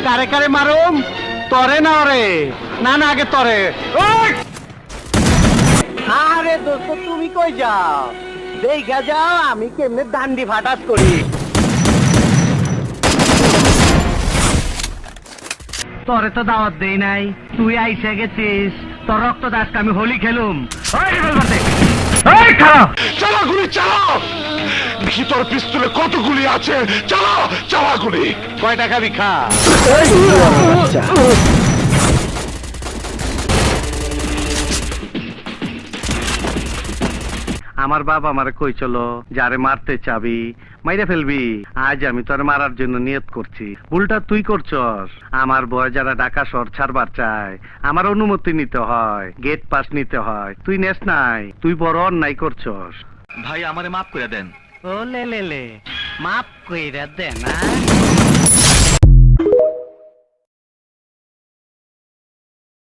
কারে কারে মারুম তরে না রে না না আগে তরে আরে দোস্ত তুমি কই যাও দেখা যাও আমি কেমনে দান্ডি ফাটাস করি তোরে তো দাওয়াত দেই নাই তুই আইসে গেছিস তোর রক্ত দাস আমি হোলি খেলুম চালা গুলি চালাও দেখি তোর পিস্তলে কত গুলি আছে চালাও চালা গুলি কয় টাকা বিখা আমার বাবা আমারে কই চলো যারে মারতে চাবি মাইরে ফেলবি আজ আমি তোর মারার জন্য নিয়ত করছি ভুলটা তুই করছস আমার বয় যারা ঢাকা শহর ছাড়বার চায় আমার অনুমতি নিতে হয় গেট পাস নিতে হয় তুই নেস নাই তুই বড় অন্যায় করছস ভাই আমারে মাফ করে দেন ও লে মাফ কইরা দে না